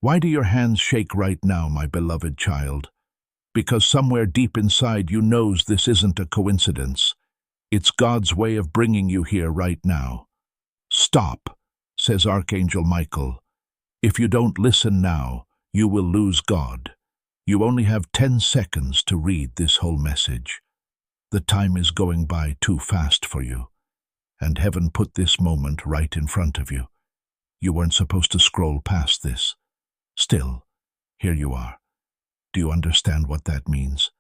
Why do your hands shake right now, my beloved child? Because somewhere deep inside you knows this isn't a coincidence. It's God's way of bringing you here right now. Stop, says Archangel Michael. If you don't listen now, you will lose God. You only have 10 seconds to read this whole message. The time is going by too fast for you, and heaven put this moment right in front of you. You weren't supposed to scroll past this. Still, here you are. Do you understand what that means?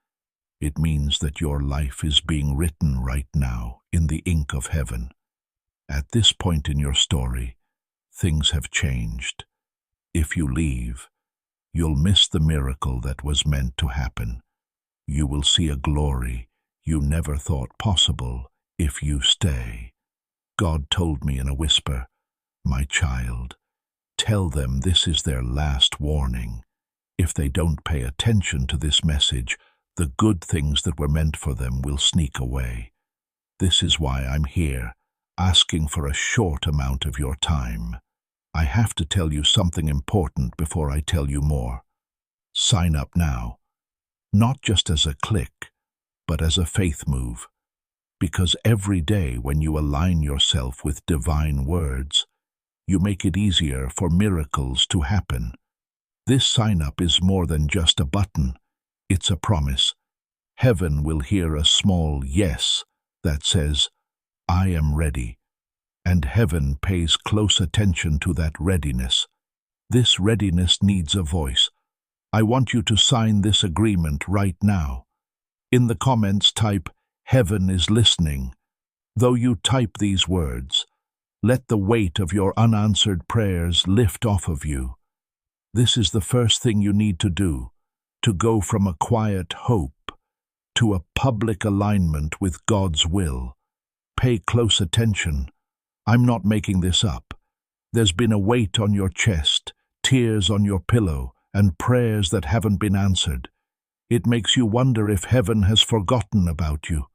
It means that your life is being written right now in the ink of heaven. At this point in your story, things have changed. If you leave, you'll miss the miracle that was meant to happen. You will see a glory you never thought possible if you stay. God told me in a whisper, "My child, tell them this is their last warning. If they don't pay attention to this message, the good things that were meant for them will sneak away. This is why I'm here, asking for a short amount of your time. I have to tell you something important before I tell you more. Sign up now, not just as a click, but as a faith move. Because every day when you align yourself with divine words, you make it easier for miracles to happen. This sign-up is more than just a button. It's a promise. Heaven will hear a small yes that says, "I am ready." And heaven pays close attention to that readiness. This readiness needs a voice. I want you to sign this agreement right now. In the comments type, "Heaven is listening." Though you type these words, let the weight of your unanswered prayers lift off of you. This is the first thing you need to do, to go from a quiet hope to a public alignment with God's will. Pay close attention. I'm not making this up. There's been a weight on your chest, tears on your pillow, and prayers that haven't been answered. It makes you wonder if heaven has forgotten about you.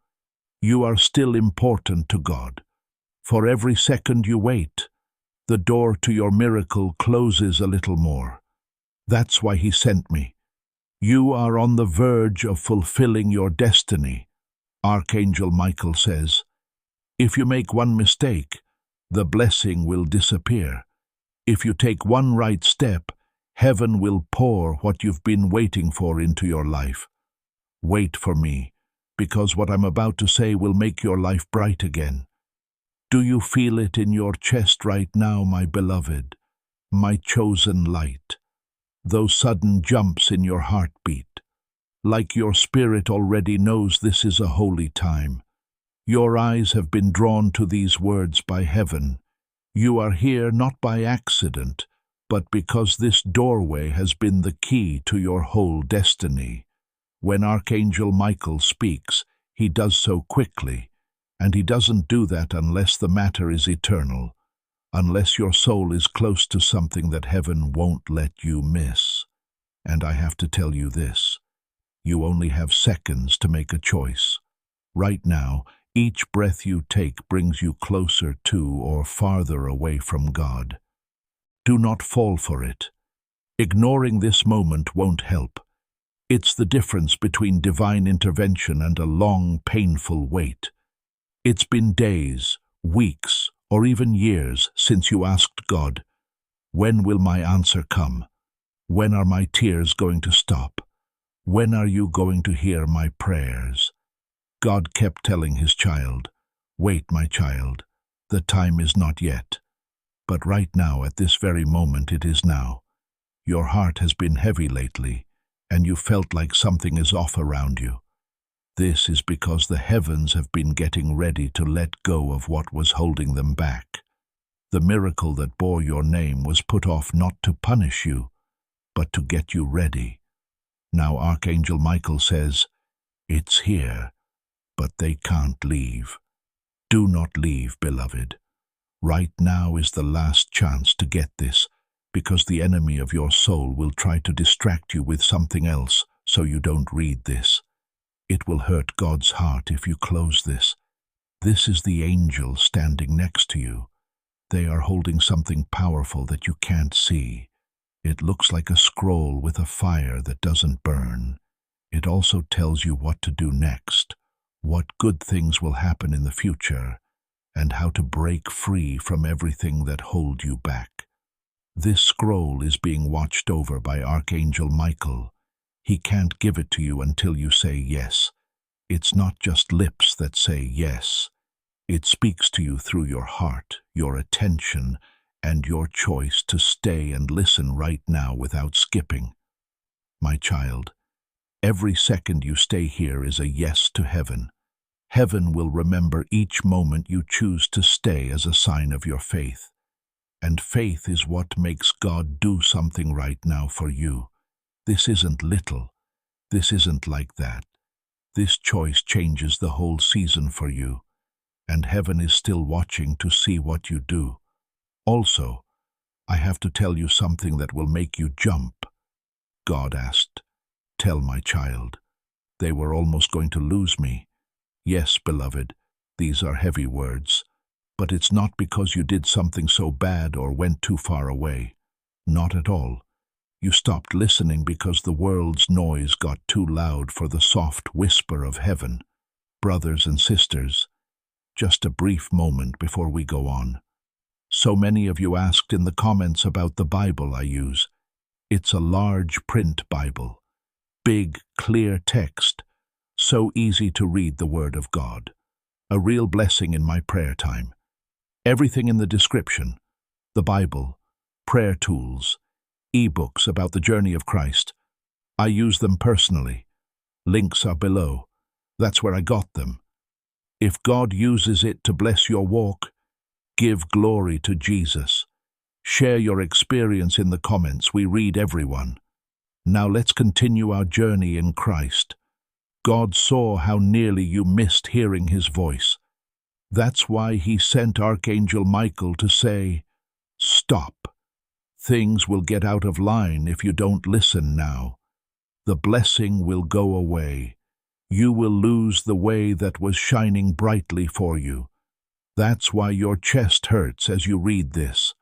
You are still important to God. For every second you wait, the door to your miracle closes a little more. That's why He sent me. You are on the verge of fulfilling your destiny. Archangel Michael says, if you make one mistake, the blessing will disappear. If you take one right step, heaven will pour what you've been waiting for into your life. Wait for me, because what I'm about to say will make your life bright again. Do you feel it in your chest right now, my beloved, my chosen light? Those sudden jumps in your heartbeat, like your spirit already knows this is a holy time. Your eyes have been drawn to these words by heaven. You are here not by accident, but because this doorway has been the key to your whole destiny. When Archangel Michael speaks, he does so quickly, and he doesn't do that unless the matter is eternal, unless your soul is close to something that heaven won't let you miss. And I have to tell you this, you only have seconds to make a choice. Right now, each breath you take brings you closer to or farther away from God. Do not fall for it. Ignoring this moment won't help. It's the difference between divine intervention and a long, painful wait. It's been days, weeks, or even years since you asked God, "When will my answer come? When are my tears going to stop? When are you going to hear my prayers?" God kept telling his child, "Wait, my child, the time is not yet." But right now, at this very moment, it is now. Your heart has been heavy lately, and you felt like something is off around you. This is because the heavens have been getting ready to let go of what was holding them back. The miracle that bore your name was put off not to punish you, but to get you ready. Now Archangel Michael says, "It's here, but they can't leave." Do not leave, beloved. Right now is the last chance to get this, because the enemy of your soul will try to distract you with something else so you don't read this. It will hurt God's heart if you close this. This is the angel standing next to you. They are holding something powerful that you can't see. It looks like a scroll with a fire that doesn't burn. It also tells you what to do next, what good things will happen in the future, and how to break free from everything that holds you back. This scroll is being watched over by Archangel Michael. He can't give it to you until you say yes. It's not just lips that say yes. It speaks to you through your heart, your attention, and your choice to stay and listen right now without skipping. My child, every second you stay here is a yes to heaven. Heaven will remember each moment you choose to stay as a sign of your faith. And faith is what makes God do something right now for you. This isn't little. This isn't like that. This choice changes the whole season for you. And heaven is still watching to see what you do. Also, I have to tell you something that will make you jump. God asked, "Tell my child." They were almost going to lose me. Yes, beloved, these are heavy words. But it's not because you did something so bad or went too far away. Not at all. You stopped listening because the world's noise got too loud for the soft whisper of heaven. Brothers and sisters, just a brief moment before we go on. So many of you asked in the comments about the Bible I use. It's a large print Bible. Big, clear text. So easy to read the Word of God. A real blessing in my prayer time. Everything in the description, the Bible, prayer tools, e-books about the journey of Christ. I use them personally. Links are below. That's where I got them. If God uses it to bless your walk, give glory to Jesus. Share your experience in the comments. We read everyone. Now let's continue our journey in Christ. God saw how nearly you missed hearing his voice. That's why he sent Archangel Michael to say, "Stop. Things will get out of line if you don't listen now. The blessing will go away. You will lose the way that was shining brightly for you. That's why your chest hurts as you read this.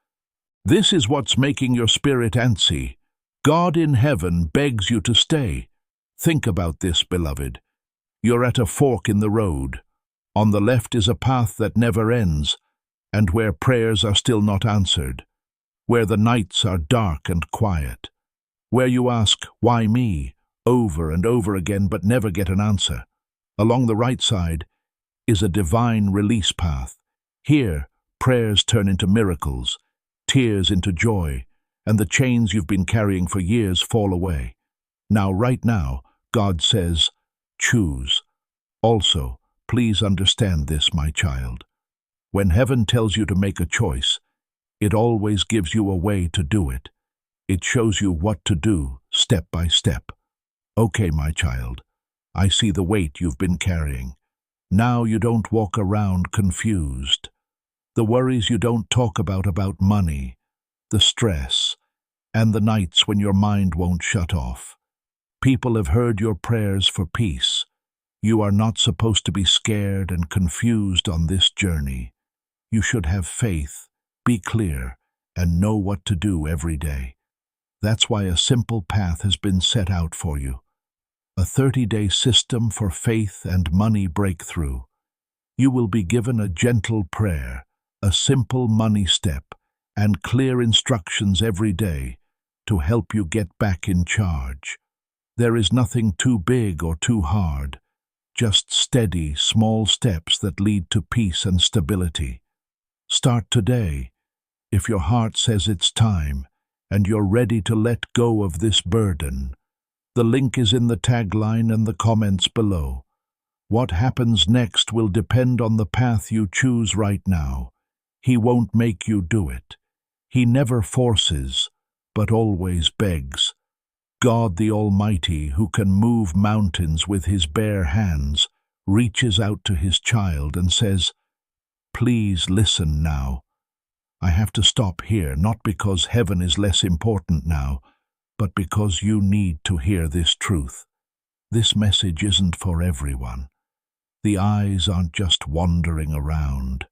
This is what's making your spirit antsy. God in heaven begs you to stay. Think about this, beloved. You're at a fork in the road. On the left is a path that never ends, and where prayers are still not answered, where the nights are dark and quiet, where you ask, "Why me?" over and over again but never get an answer. Along the right side is a divine release path. Here, prayers turn into miracles, tears into joy, and the chains you've been carrying for years fall away. Right now, God says, choose. Also, please understand this, my child. When heaven tells you to make a choice, it always gives you a way to do it. It shows you what to do, step by step. Okay, my child, I see the weight you've been carrying. Now you don't walk around confused. The worries you don't talk about money, the stress, and the nights when your mind won't shut off. People have heard your prayers for peace. You are not supposed to be scared and confused on this journey. You should have faith, be clear, and know what to do every day. That's why a simple path has been set out for you. A 30-day system for faith and money breakthrough. You will be given a gentle prayer, a simple money step, and clear instructions every day to help you get back in charge. There is nothing too big or too hard. Just steady, small steps that lead to peace and stability. Start today, if your heart says it's time, and you're ready to let go of this burden. The link is in the tagline and the comments below. What happens next will depend on the path you choose right now. He won't make you do it. He never forces, but always begs. God the Almighty, who can move mountains with his bare hands, reaches out to his child and says, "Please listen now." I have to stop here, not because heaven is less important now, but because you need to hear this truth. This message isn't for everyone. The eyes aren't just wandering around.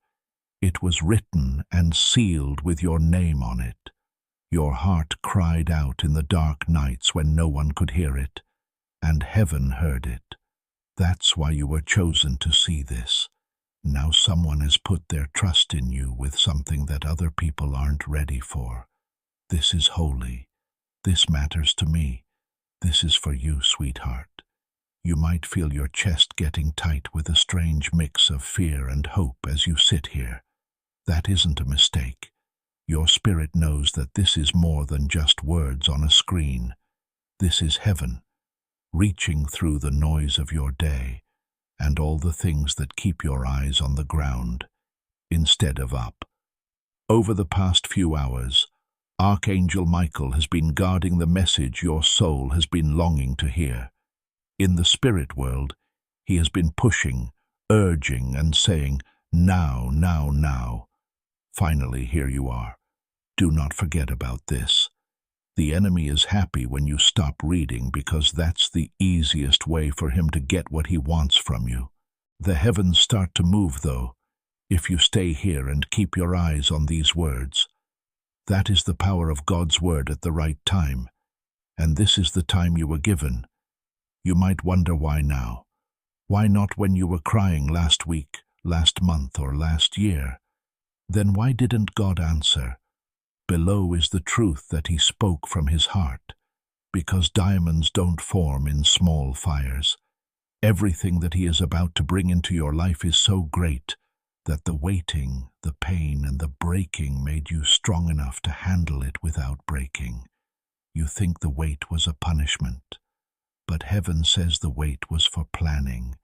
It was written and sealed with your name on it. Your heart cried out in the dark nights when no one could hear it, and heaven heard it. That's why you were chosen to see this. Now someone has put their trust in you with something that other people aren't ready for. This is holy. This matters to me. This is for you, sweetheart. You might feel your chest getting tight with a strange mix of fear and hope as you sit here. That isn't a mistake. Your spirit knows that this is more than just words on a screen. This is heaven, reaching through the noise of your day and all the things that keep your eyes on the ground instead of up. Over the past few hours, Archangel Michael has been guarding the message your soul has been longing to hear. In the spirit world, he has been pushing, urging, and saying, "Now, now, now." Finally, here you are. Do not forget about this. The enemy is happy when you stop reading because that's the easiest way for him to get what he wants from you. The heavens start to move, though, if you stay here and keep your eyes on these words. That is the power of God's word at the right time, and this is the time you were given. You might wonder why now. Why not when you were crying last week, last month, or last year? Then why didn't God answer? Below is the truth that he spoke from his heart, because diamonds don't form in small fires. Everything that he is about to bring into your life is so great that the waiting, the pain, and the breaking made you strong enough to handle it without breaking. You think the wait was a punishment, but heaven says the wait was for planning.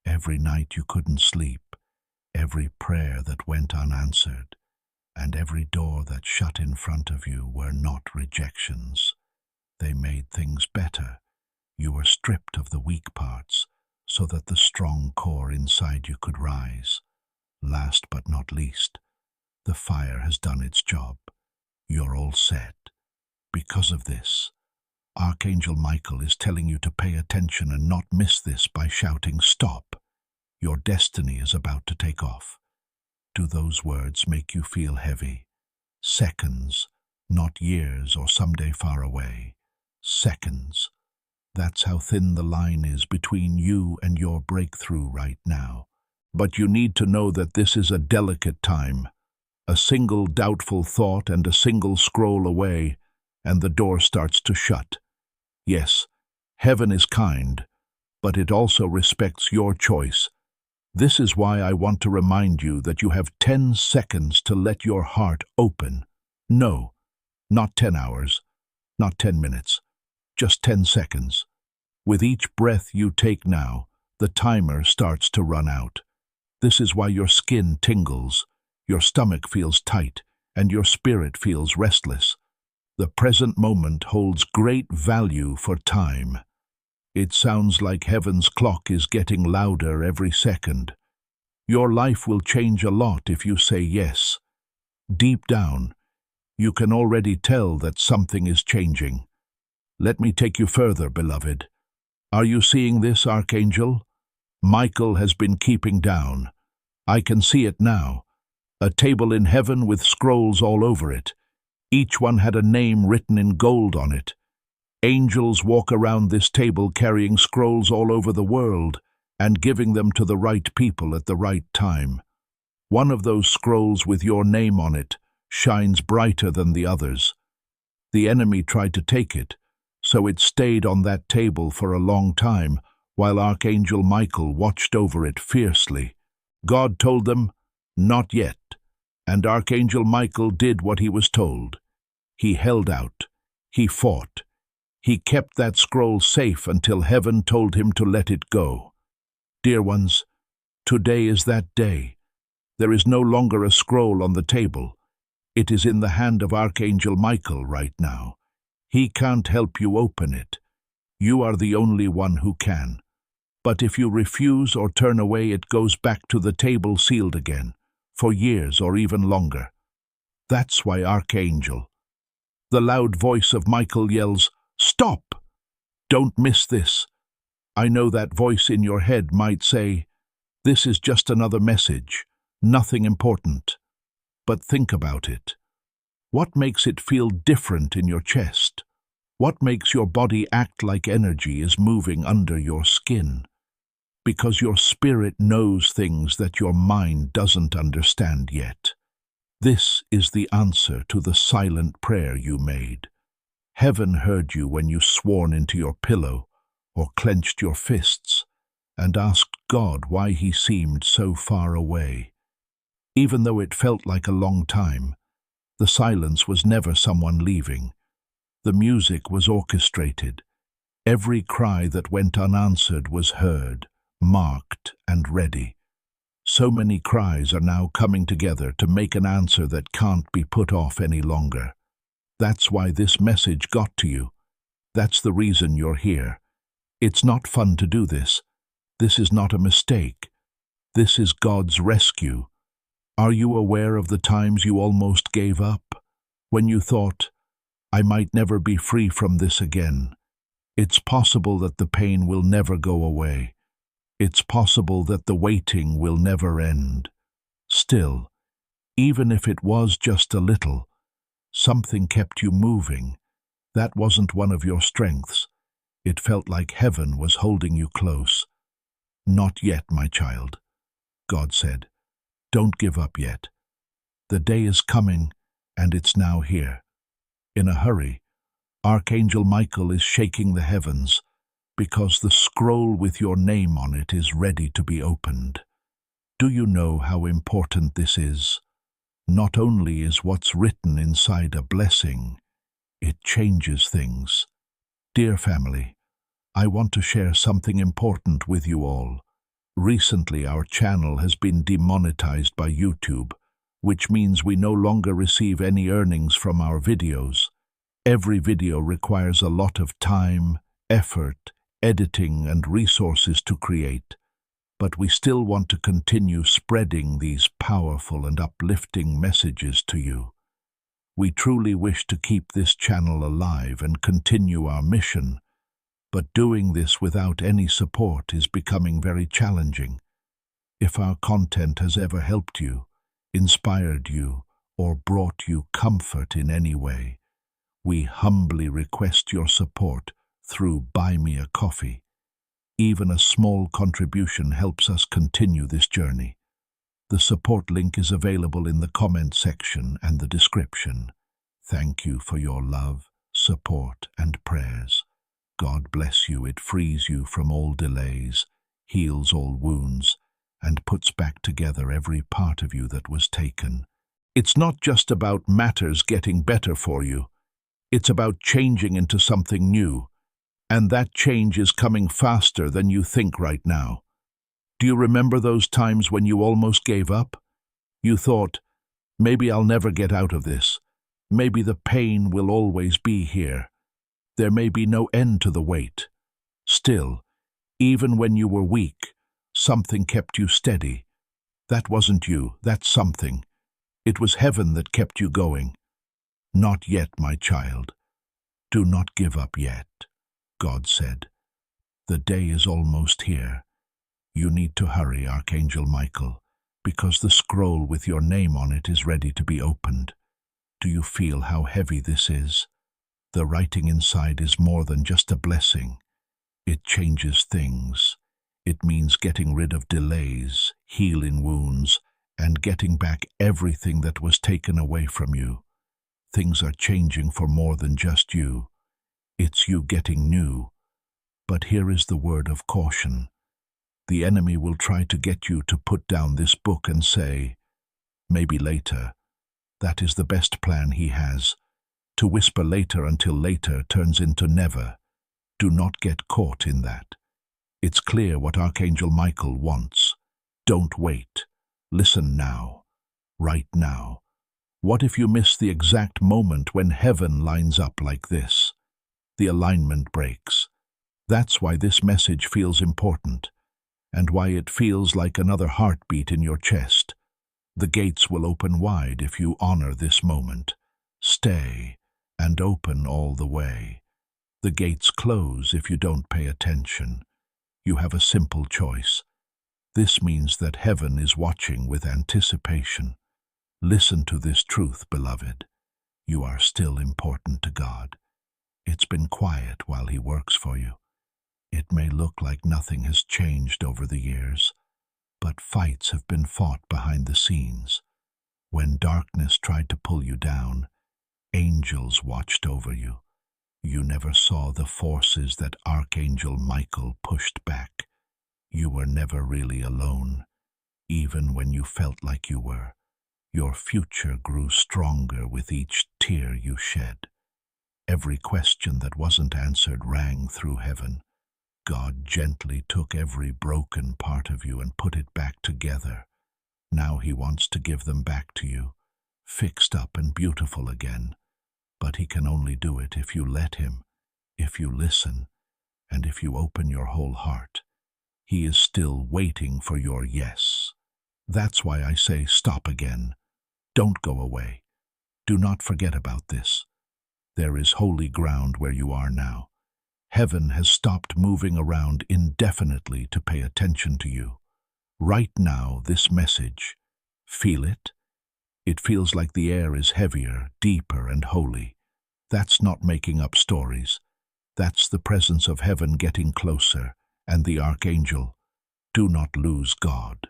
Every night you couldn't sleep, every prayer that went unanswered, and every door that shut in front of you were not rejections. They made things better. You were stripped of the weak parts so that the strong core inside you could rise. Last but not least, the fire has done its job. You're all set. Because of this, Archangel Michael is telling you to pay attention and not miss this by shouting, "Stop!" Your destiny is about to take off. Do those words make you feel heavy? Seconds, not years or someday far away. Seconds. That's how thin the line is between you and your breakthrough right now. But you need to know that this is a delicate time. A single doubtful thought and a single scroll away, and the door starts to shut. Yes, heaven is kind, but it also respects your choice. This is why I want to remind you that you have 10 seconds to let your heart open. No, not 10 hours, not 10 minutes, just 10 seconds. With each breath you take now, the timer starts to run out. This is why your skin tingles, your stomach feels tight, and your spirit feels restless. The present moment holds great value for time. It sounds like heaven's clock is getting louder every second. Your life will change a lot if you say yes. Deep down, you can already tell that something is changing. Let me take you further, beloved. Are you seeing this, Archangel? Michael has been keeping down. I can see it now. A table in heaven with scrolls all over it. Each one had a name written in gold on it. Angels walk around this table carrying scrolls all over the world and giving them to the right people at the right time. One of those scrolls with your name on it shines brighter than the others. The enemy tried to take it, so it stayed on that table for a long time while Archangel Michael watched over it fiercely. God told them, "Not yet," and Archangel Michael did what he was told. He held out. He fought. He kept that scroll safe until heaven told him to let it go. Dear ones, today is that day. There is no longer a scroll on the table. It is in the hand of Archangel Michael right now. He can't help you open it. You are the only one who can. But if you refuse or turn away, it goes back to the table sealed again, for years or even longer. That's why Archangel, the loud voice of Michael, yells, "Stop! Don't miss this." I know that voice in your head might say, "This is just another message, nothing important." But think about it. What makes it feel different in your chest? What makes your body act like energy is moving under your skin? Because your spirit knows things that your mind doesn't understand yet. This is the answer to the silent prayer you made. Heaven heard you when you sworn into your pillow or clenched your fists and asked God why he seemed so far away. Even though it felt like a long time, the silence was never someone leaving. The music was orchestrated. Every cry that went unanswered was heard, marked, and ready. So many cries are now coming together to make an answer that can't be put off any longer. That's why this message got to you. That's the reason you're here. It's not fun to do this. This is not a mistake. This is God's rescue. Are you aware of the times you almost gave up? When you thought, I might never be free from this again. It's possible that the pain will never go away. It's possible that the waiting will never end. Still, even if it was just a little, something kept you moving. That wasn't one of your strengths. It felt like heaven was holding you close. Not yet, my child, God said. Don't give up yet. The day is coming, and it's now here. In a hurry, Archangel Michael is shaking the heavens, because the scroll with your name on it is ready to be opened. Do you know how important this is? Not only is what's written inside a blessing, it changes things. Dear family, I want to share something important with you all. Recently, our channel has been demonetized by YouTube, which means we no longer receive any earnings from our videos. Every video requires a lot of time, effort, editing, and resources to create, but we still want to continue spreading these powerful and uplifting messages to you. We truly wish to keep this channel alive and continue our mission, but doing this without any support is becoming very challenging. If our content has ever helped you, inspired you, or brought you comfort in any way, we humbly request your support through Buy Me a Coffee. Even a small contribution helps us continue this journey. The support link is available in the comment section and the description. Thank you for your love, support, and prayers. God bless you. It frees you from all delays, heals all wounds, and puts back together every part of you that was taken. It's not just about matters getting better for you. It's about changing into something new, and that change is coming faster than you think right now. Do you remember those times when you almost gave up? You thought, maybe I'll never get out of this. Maybe the pain will always be here. There may be no end to the wait. Still, even when you were weak, something kept you steady. That wasn't you, that's something. It was heaven that kept you going. Not yet, my child. Do not give up yet, God said. The day is almost here. You need to hurry, Archangel Michael, because the scroll with your name on it is ready to be opened. Do you feel how heavy this is? The writing inside is more than just a blessing. It changes things. It means getting rid of delays, healing wounds, and getting back everything that was taken away from you. Things are changing for more than just you. It's you getting new. But here is the word of caution. The enemy will try to get you to put down this book and say, maybe later. That is the best plan he has. To whisper later until later turns into never. Do not get caught in that. It's clear what Archangel Michael wants. Don't wait. Listen now. Right now. What if you miss the exact moment when heaven lines up like this? The alignment breaks. That's why this message feels important, and why it feels like another heartbeat in your chest. The gates will open wide if you honor this moment. Stay and open all the way. The gates close if you don't pay attention. You have a simple choice. This means that heaven is watching with anticipation. Listen to this truth, beloved. You are still important to God. It's been quiet while He works for you. It may look like nothing has changed over the years, but fights have been fought behind the scenes. When darkness tried to pull you down, angels watched over you. You never saw the forces that Archangel Michael pushed back. You were never really alone, even when you felt like you were. Your future grew stronger with each tear you shed. Every question that wasn't answered rang through heaven. God gently took every broken part of you and put it back together. Now He wants to give them back to you, fixed up and beautiful again. But He can only do it if you let Him, if you listen, and if you open your whole heart. He is still waiting for your yes. That's why I say stop again. Don't go away. Do not forget about this. There is holy ground where you are now. Heaven has stopped moving around indefinitely to pay attention to you. Right now, this message, feel it? It feels like the air is heavier, deeper, and holy. That's not making up stories. That's the presence of heaven getting closer, and the Archangel. Do not lose God.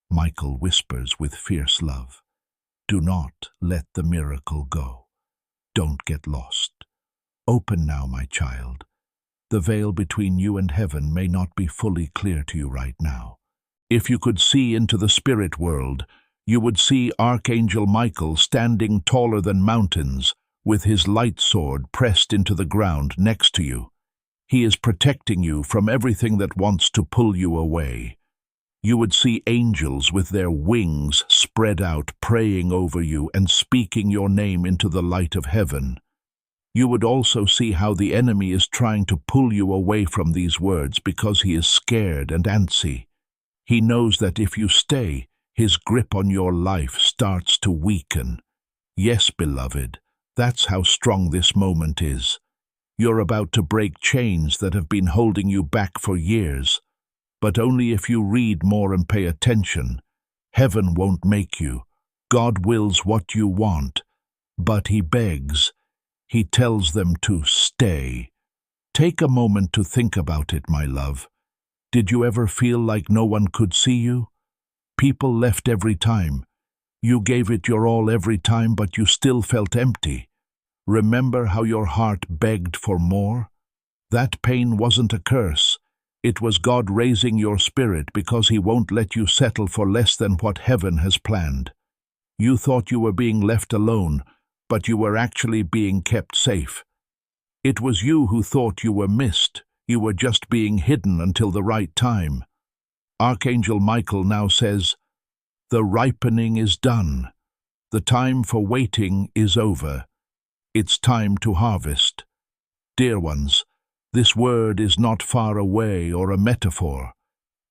Michael whispers with fierce love. Do not let the miracle go. Don't get lost. Open now, my child. The veil between you and heaven may not be fully clear to you right now. If you could see into the spirit world, you would see Archangel Michael standing taller than mountains, with his light sword pressed into the ground next to you. He is protecting you from everything that wants to pull you away. You would see angels with their wings spread out, praying over you and speaking your name into the light of heaven. You would also see how the enemy is trying to pull you away from these words because he is scared and antsy. He knows that if you stay, his grip on your life starts to weaken. Yes, beloved, that's how strong this moment is. You're about to break chains that have been holding you back for years. But only if you read more and pay attention. Heaven won't make you. God wills what you want. But He begs. He tells them to stay. Take a moment to think about it, my love. Did you ever feel like no one could see you? People left every time. You gave it your all every time, but you still felt empty. Remember how your heart begged for more? That pain wasn't a curse. It was God raising your spirit because He won't let you settle for less than what heaven has planned. You thought you were being left alone, but you were actually being kept safe. It was you who thought you were missed. You were just being hidden until the right time. Archangel Michael now says, the ripening is done. The time for waiting is over. It's time to harvest. Dear ones, this word is not far away or a metaphor.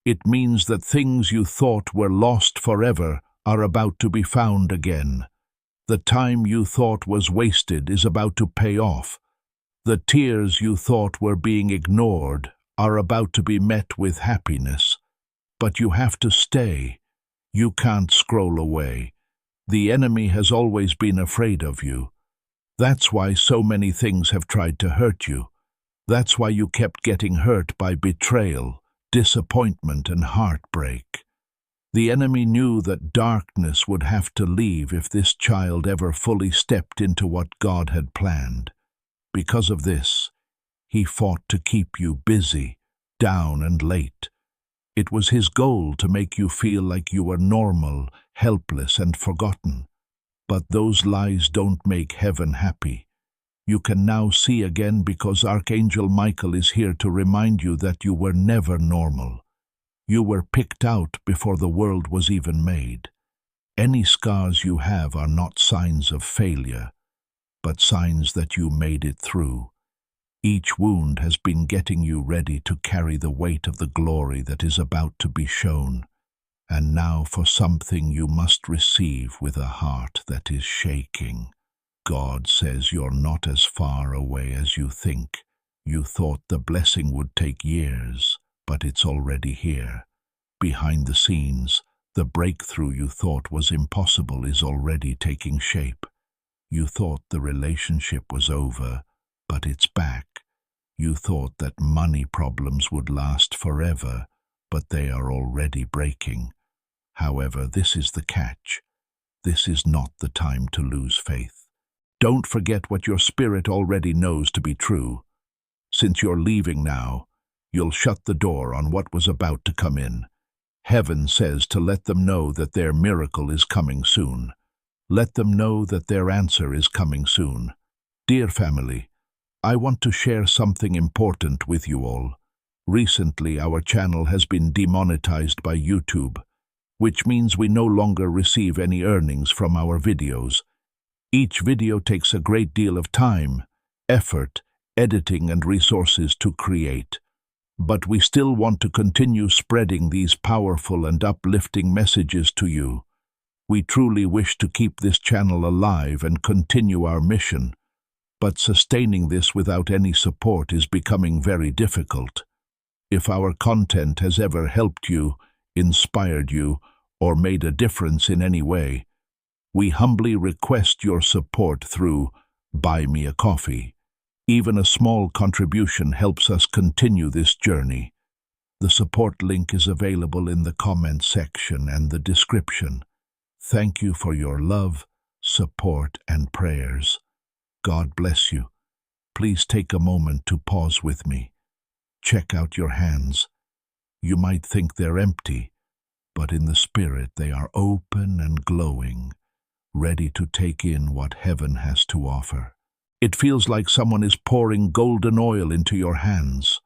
It means that things you thought were lost forever are about to be found again. The time you thought was wasted is about to pay off. The tears you thought were being ignored are about to be met with happiness. But you have to stay. You can't scroll away. The enemy has always been afraid of you. That's why so many things have tried to hurt you. That's why you kept getting hurt by betrayal, disappointment, and heartbreak. The enemy knew that darkness would have to leave if this child ever fully stepped into what God had planned. Because of this, he fought to keep you busy, down, and late. It was his goal to make you feel like you were normal, helpless, and forgotten. But those lies don't make heaven happy. You can now see again because Archangel Michael is here to remind you that you were never normal. You were picked out before the world was even made. Any scars you have are not signs of failure, but signs that you made it through. Each wound has been getting you ready to carry the weight of the glory that is about to be shown. And now for something you must receive with a heart that is shaking. God says you're not as far away as you think. You thought the blessing would take years, but it's already here. Behind the scenes, the breakthrough you thought was impossible is already taking shape. You thought the relationship was over, but it's back. You thought that money problems would last forever, but they are already breaking. However, this is the catch. This is not the time to lose faith. Don't forget what your spirit already knows to be true. Since you're leaving now, you'll shut the door on what was about to come in. Heaven says to let them know that their miracle is coming soon. Let them know that their answer is coming soon. Dear family, I want to share something important with you all. Recently, our channel has been demonetized by YouTube, which means we no longer receive any earnings from our videos. Each video takes a great deal of time, effort, editing, and resources to create. But we still want to continue spreading these powerful and uplifting messages to you. We truly wish to keep this channel alive and continue our mission, but sustaining this without any support is becoming very difficult. If our content has ever helped you, inspired you, or made a difference in any way, we humbly request your support through Buy Me a Coffee. Even a small contribution helps us continue this journey. The support link is available in the comment section and the description. Thank you for your love, support, and prayers. God bless you. Please take a moment to pause with me. Check out your hands. You might think they're empty, but in the spirit they are open and glowing, ready to take in what heaven has to offer. It feels like someone is pouring golden oil into your hands,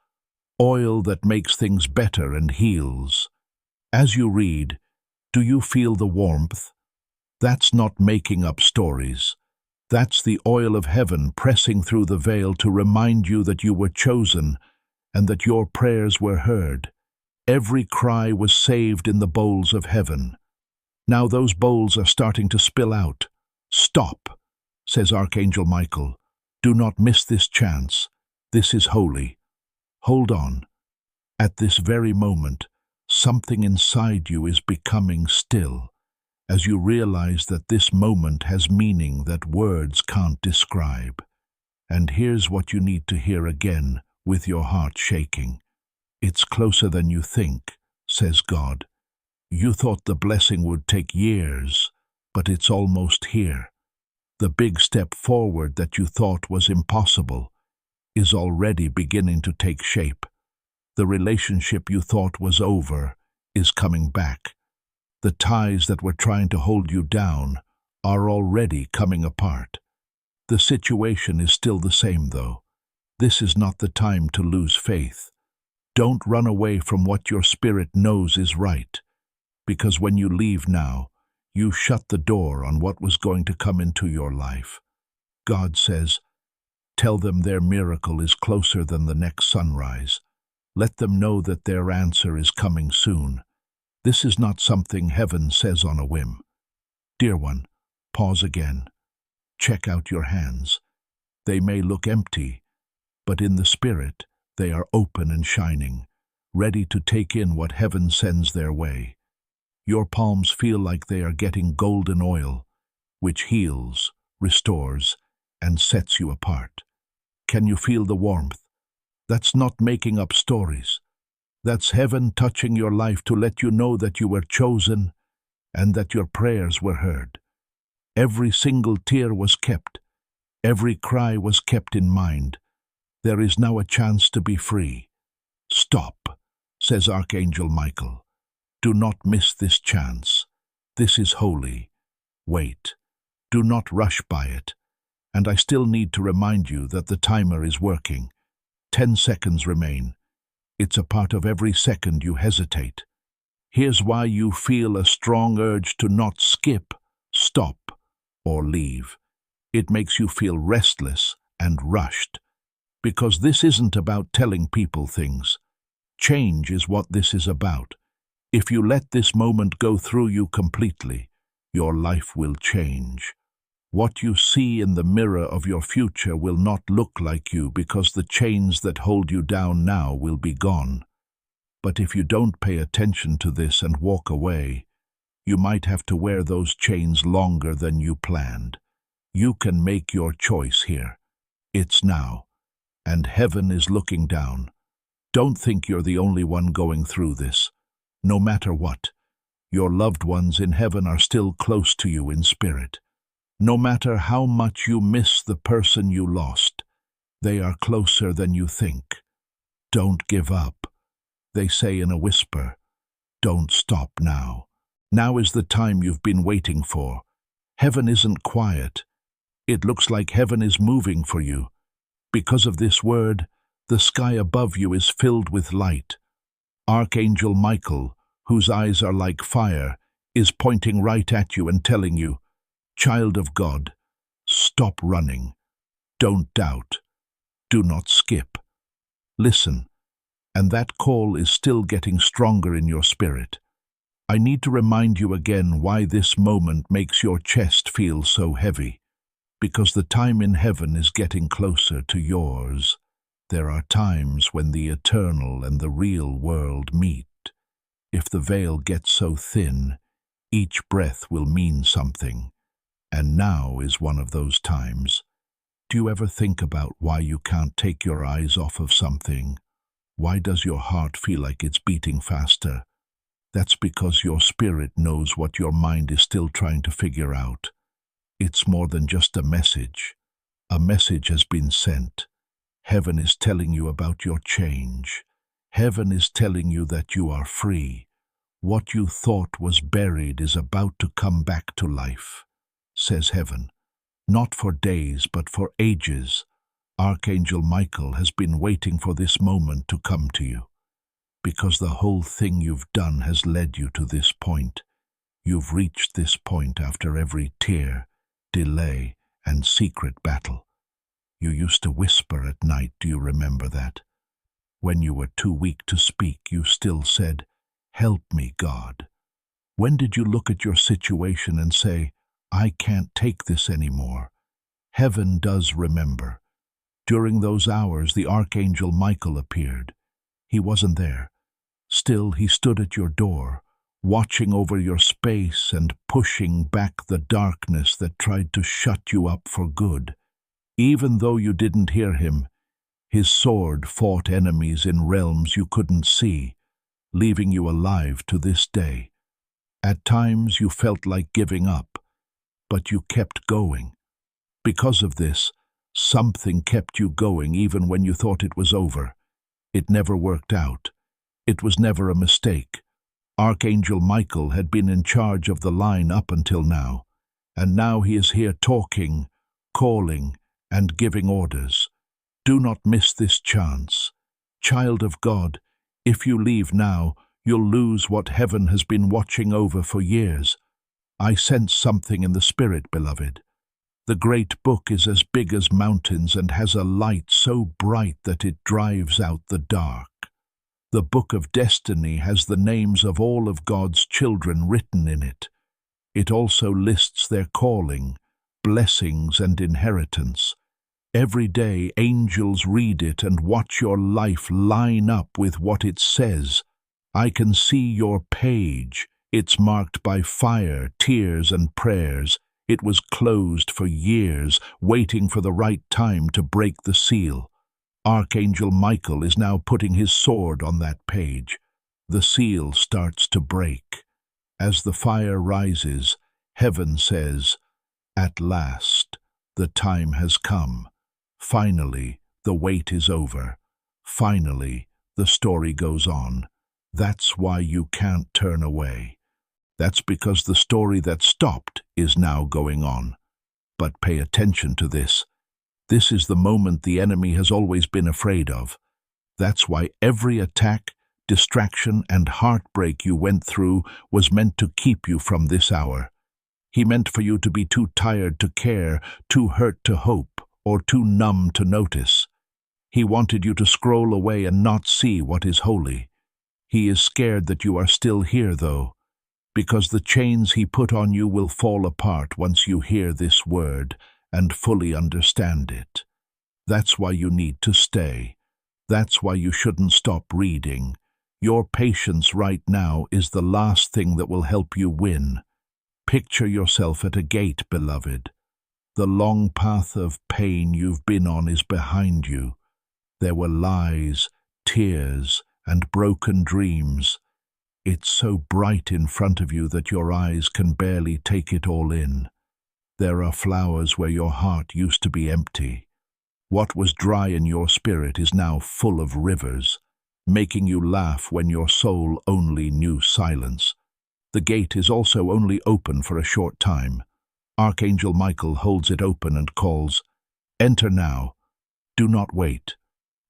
oil that makes things better and heals. As you read, do you feel the warmth? That's not making up stories. That's the oil of heaven pressing through the veil to remind you that you were chosen and that your prayers were heard. Every cry was saved in the bowls of heaven. Now those bowls are starting to spill out. Stop, says Archangel Michael. Do not miss this chance. This is holy. Hold on. At this very moment, something inside you is becoming still, as you realize that this moment has meaning that words can't describe. And here's what you need to hear again, with your heart shaking. It's closer than you think, says God. You thought the blessing would take years, but it's almost here. The big step forward that you thought was impossible is already beginning to take shape. The relationship you thought was over is coming back. The ties that were trying to hold you down are already coming apart. The situation is still the same, though. This is not the time to lose faith. Don't run away from what your spirit knows is right, because when you leave now, you shut the door on what was going to come into your life. God says, tell them their miracle is closer than the next sunrise. Let them know that their answer is coming soon. This is not something heaven says on a whim. Dear one, pause again. Check out your hands. They may look empty, but in the spirit, they are open and shining, ready to take in what heaven sends their way. Your palms feel like they are getting golden oil, which heals, restores, and sets you apart. Can you feel the warmth? That's not making up stories. That's heaven touching your life to let you know that you were chosen and that your prayers were heard. Every single tear was kept. Every cry was kept in mind. There is now a chance to be free. Stop, says Archangel Michael. Do not miss this chance. This is holy. Wait. Do not rush by it. And I still need to remind you that the timer is working. 10 seconds remain. It's a part of every second you hesitate. Here's why you feel a strong urge to not skip, stop, or leave. It makes you feel restless and rushed. Because this isn't about telling people things. Change is what this is about. If you let this moment go through you completely, your life will change. What you see in the mirror of your future will not look like you because the chains that hold you down now will be gone. But if you don't pay attention to this and walk away, you might have to wear those chains longer than you planned. You can make your choice here. It's now. And heaven is looking down. Don't think you're the only one going through this. No matter what, your loved ones in heaven are still close to you in spirit. No matter how much you miss the person you lost, they are closer than you think. Don't give up. They say in a whisper, don't stop now. Now is the time you've been waiting for. Heaven isn't quiet. It looks like heaven is moving for you. Because of this word, the sky above you is filled with light. Archangel Michael, whose eyes are like fire, is pointing right at you and telling you, child of God, stop running. Don't doubt. Do not skip. Listen, and that call is still getting stronger in your spirit. I need to remind you again why this moment makes your chest feel so heavy. Because the time in heaven is getting closer to yours. There are times when the eternal and the real world meet. If the veil gets so thin, each breath will mean something. And now is one of those times. Do you ever think about why you can't take your eyes off of something? Why does your heart feel like it's beating faster? That's because your spirit knows what your mind is still trying to figure out. It's more than just a message. A message has been sent. Heaven is telling you about your change. Heaven is telling you that you are free. What you thought was buried is about to come back to life, says heaven. Not for days, but for ages. Archangel Michael has been waiting for this moment to come to you. Because the whole thing you've done has led you to this point. You've reached this point after every tear, delay, and secret battle. You used to whisper at night, do you remember that? When you were too weak to speak, you still said, help me, God. When did you look at your situation and say, I can't take this anymore? Heaven does remember. During those hours, the Archangel Michael appeared. He wasn't there. Still, he stood at your door, watching over your space and pushing back the darkness that tried to shut you up for good. Even though you didn't hear him, his sword fought enemies in realms you couldn't see, leaving you alive to this day. At times you felt like giving up, but you kept going. Because of this, something kept you going even when you thought it was over. It never worked out. It was never a mistake. Archangel Michael had been in charge of the line up until now, and now he is here talking, calling, and giving orders. Do not miss this chance. Child of God, if you leave now, you'll lose what heaven has been watching over for years. I sense something in the spirit, beloved. The great book is as big as mountains and has a light so bright that it drives out the dark. The book of destiny has the names of all of God's children written in it. It also lists their calling, blessings, and inheritance. Every day angels read it and watch your life line up with what it says. I can see your page. It's marked by fire, tears, and prayers. It was closed for years, waiting for the right time to break the seal. Archangel Michael is now putting his sword on that page. The seal starts to break. As the fire rises, heaven says, at last, the time has come. Finally, the wait is over. Finally, the story goes on. That's why you can't turn away. That's because the story that stopped is now going on. But pay attention to this. This is the moment the enemy has always been afraid of. That's why every attack, distraction, and heartbreak you went through was meant to keep you from this hour. He meant for you to be too tired to care, too hurt to hope, or too numb to notice. He wanted you to scroll away and not see what is holy. He is scared that you are still here, though, because the chains he put on you will fall apart once you hear this word and fully understand it. That's why you need to stay. That's why you shouldn't stop reading. Your patience right now is the last thing that will help you win. Picture yourself at a gate, beloved. The long path of pain you've been on is behind you. There were lies, tears, and broken dreams. It's so bright in front of you that your eyes can barely take it all in. There are flowers where your heart used to be empty. What was dry in your spirit is now full of rivers, making you laugh when your soul only knew silence. The gate is also only open for a short time. Archangel Michael holds it open and calls, "Enter now. Do not wait.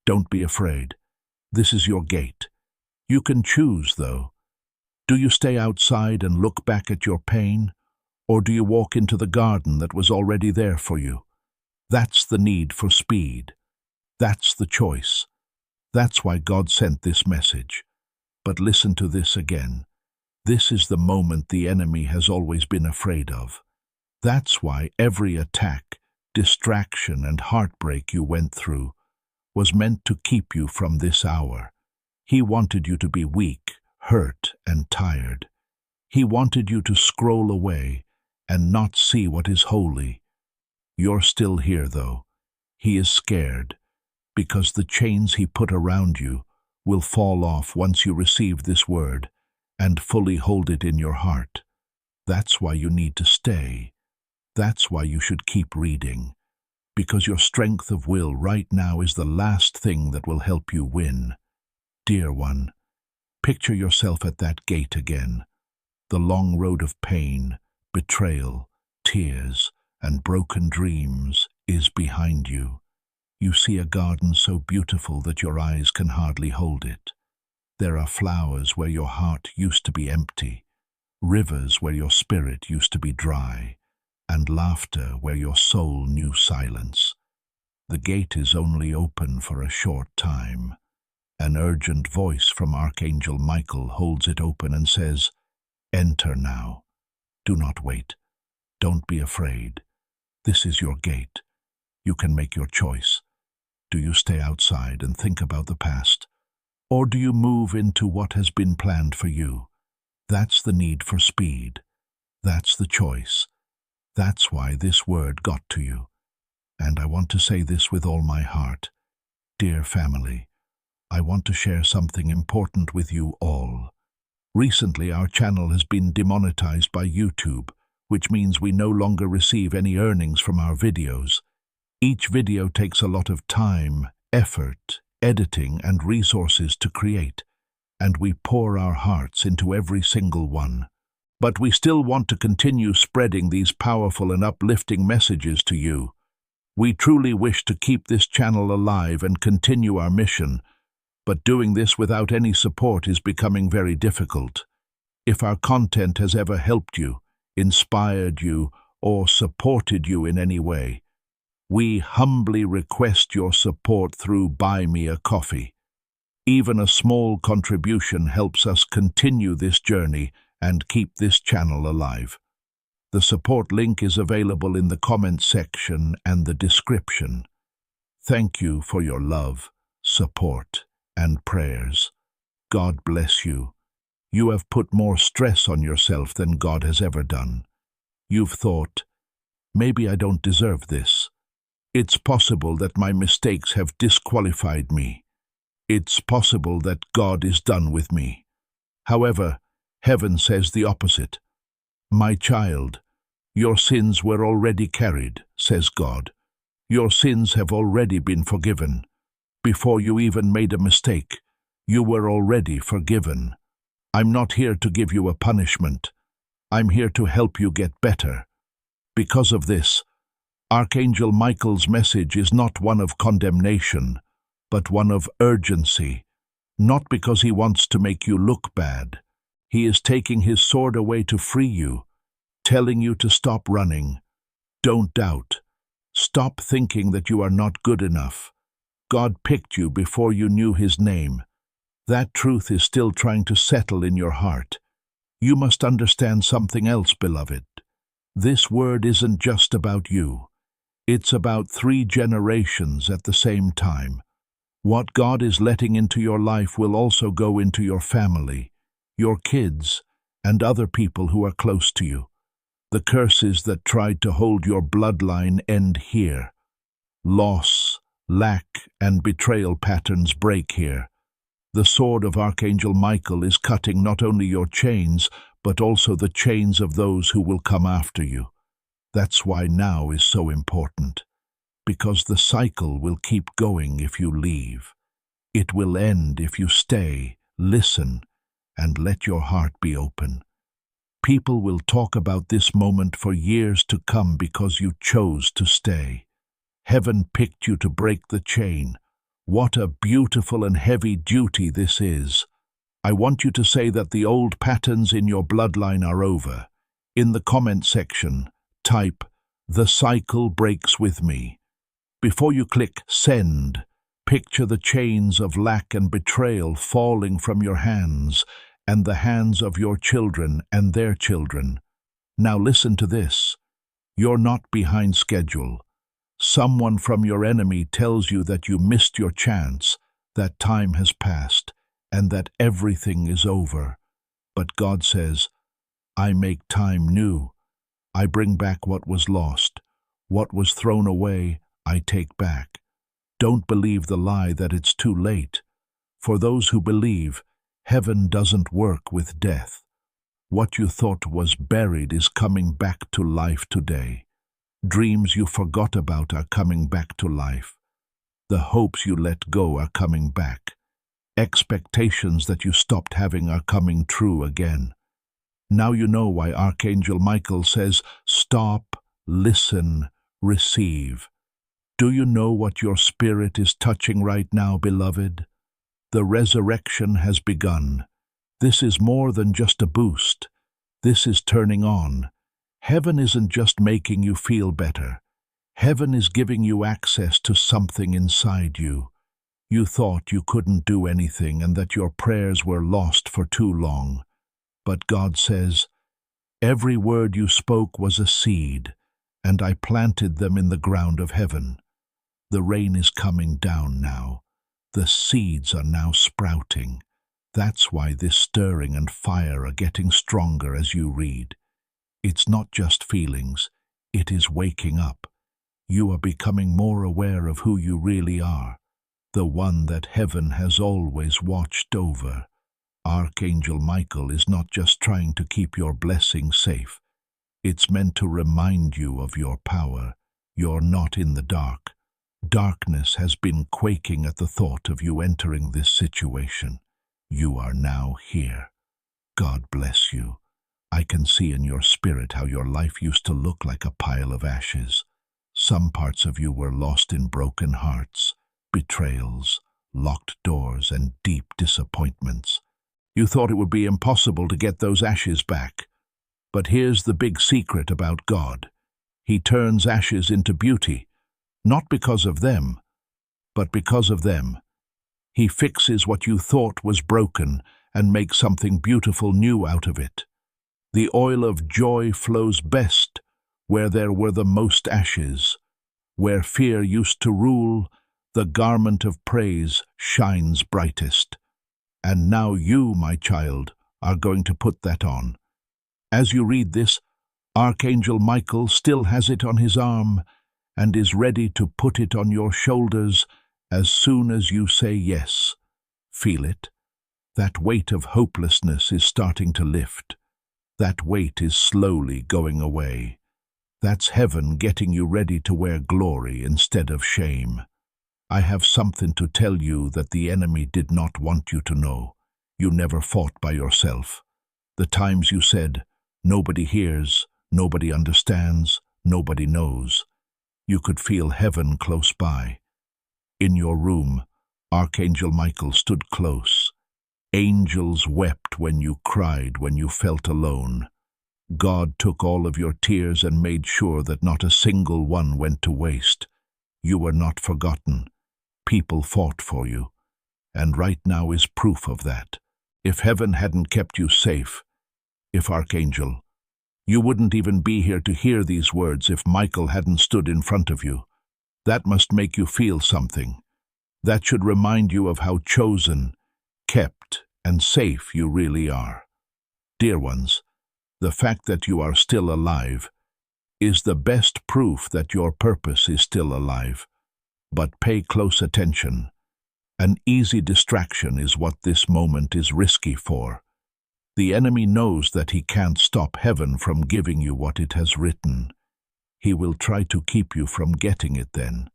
Don't be afraid. This is your gate. You can choose, though. Do you stay outside and look back at your pain, or do you walk into the garden that was already there for you? That's the need for speed. That's the choice. That's why God sent this message. But listen to this again. This is the moment the enemy has always been afraid of. That's why every attack, distraction, and heartbreak you went through was meant to keep you from this hour. He wanted you to be weak, hurt, and tired. He wanted you to scroll away and not see what is holy. You're still here, though. He is scared, because the chains he put around you will fall off once you receive this word and fully hold it in your heart. That's why you need to stay. That's why you should keep reading, because your strength of will right now is the last thing that will help you win. Dear one, picture yourself at that gate again. The long road of pain, betrayal, tears, and broken dreams is behind you. You see a garden so beautiful that your eyes can hardly hold it. There are flowers where your heart used to be empty, rivers where your spirit used to be dry, and laughter where your soul knew silence. The gate is only open for a short time. An urgent voice from Archangel Michael holds it open and says, "Enter now. Do not wait. Don't be afraid. This is your gate. You can make your choice. Do you stay outside and think about the past? Or do you move into what has been planned for you? That's the need for speed. That's the choice. That's why this word got to you. And I want to say this with all my heart. Dear family, I want to share something important with you all. Recently, our channel has been demonetized by YouTube, which means we no longer receive any earnings from our videos. Each video takes a lot of time, effort, editing, and resources to create, and we pour our hearts into every single one. But we still want to continue spreading these powerful and uplifting messages to you. We truly wish to keep this channel alive and continue our mission, but doing this without any support is becoming very difficult. If our content has ever helped you, inspired you, or supported you in any way, we humbly request your support through Buy Me a Coffee. Even a small contribution helps us continue this journey and keep this channel alive. The support link is available in the comment section and the description. Thank you for your love, support, and prayers. God bless you. You have put more stress on yourself than God has ever done. You've thought, maybe I don't deserve this. It's possible that my mistakes have disqualified me. It's possible that God is done with me. However, Heaven says the opposite. My child, your sins were already carried, says God. Your sins have already been forgiven. Before you even made a mistake, you were already forgiven. I'm not here to give you a punishment. I'm here to help you get better. Because of this, Archangel Michael's message is not one of condemnation, but one of urgency. Not because he wants to make you look bad. He is taking his sword away to free you, telling you to stop running. Don't doubt. Stop thinking that you are not good enough. God picked you before you knew his name. That truth is still trying to settle in your heart. You must understand something else, beloved. This word isn't just about you. It's about 3 generations at the same time. What God is letting into your life will also go into your family, your kids, and other people who are close to you. The curses that tried to hold your bloodline end here. Loss, lack, and betrayal patterns break here. The sword of Archangel Michael is cutting not only your chains, but also the chains of those who will come after you. That's why now is so important. Because the cycle will keep going if you leave. It will end if you stay, listen, and let your heart be open. People will talk about this moment for years to come because you chose to stay. Heaven picked you to break the chain. What a beautiful and heavy duty this is. I want you to say that the old patterns in your bloodline are over. In the comment section, type, "The cycle breaks with me." Before you click send, picture the chains of lack and betrayal falling from your hands and the hands of your children and their children. Now listen to this. You're not behind schedule. Someone from your enemy tells you that you missed your chance, that time has passed, and that everything is over. But God says, I make time new. I bring back what was lost. What was thrown away, I take back. Don't believe the lie that it's too late. For those who believe, heaven doesn't work with death. What you thought was buried is coming back to life today. Dreams you forgot about are coming back to life. The hopes you let go are coming back. Expectations that you stopped having are coming true again. Now you know why Archangel Michael says, stop, listen, receive. Do you know what your spirit is touching right now, beloved? The resurrection has begun. This is more than just a boost. This is turning on. Heaven isn't just making you feel better. Heaven is giving you access to something inside you. You thought you couldn't do anything and that your prayers were lost for too long. But God says, every word you spoke was a seed, and I planted them in the ground of heaven. The rain is coming down now. The seeds are now sprouting. That's why this stirring and fire are getting stronger as you read. It's not just feelings, it is waking up. You are becoming more aware of who you really are, the one that heaven has always watched over. Archangel Michael is not just trying to keep your blessing safe. It's meant to remind you of your power. You're not in the dark. Darkness has been quaking at the thought of you entering this situation. You are now here. God bless you. I can see in your spirit how your life used to look like a pile of ashes. Some parts of you were lost in broken hearts, betrayals, locked doors, and deep disappointments. You thought it would be impossible to get those ashes back. But here's the big secret about God. He turns ashes into beauty, not because of them, but because of them. He fixes what you thought was broken and makes something beautiful new out of it. The oil of joy flows best where there were the most ashes. Where fear used to rule, the garment of praise shines brightest. And now you, my child, are going to put that on. As you read this, Archangel Michael still has it on his arm and is ready to put it on your shoulders as soon as you say yes. Feel it. That weight of hopelessness is starting to lift. That weight is slowly going away. That's heaven getting you ready to wear glory instead of shame. I have something to tell you that the enemy did not want you to know. You never fought by yourself. The times you said, nobody hears, nobody understands, nobody knows. You could feel heaven close by. In your room, Archangel Michael stood close. Angels wept when you cried, when you felt alone. God took all of your tears and made sure that not a single one went to waste. You were not forgotten. People fought for you. And right now is proof of that. If heaven hadn't kept you safe, if Archangel, you wouldn't even be here to hear these words if Michael hadn't stood in front of you. That must make you feel something. That should remind you of how chosen, kept, and safe you really are. Dear ones, The fact that you are still alive is the best proof that your purpose is still alive. But pay close attention. An easy distraction is what this moment is risky for. The enemy knows that he can't stop heaven from giving you what it has written. He will try to keep you from getting it then.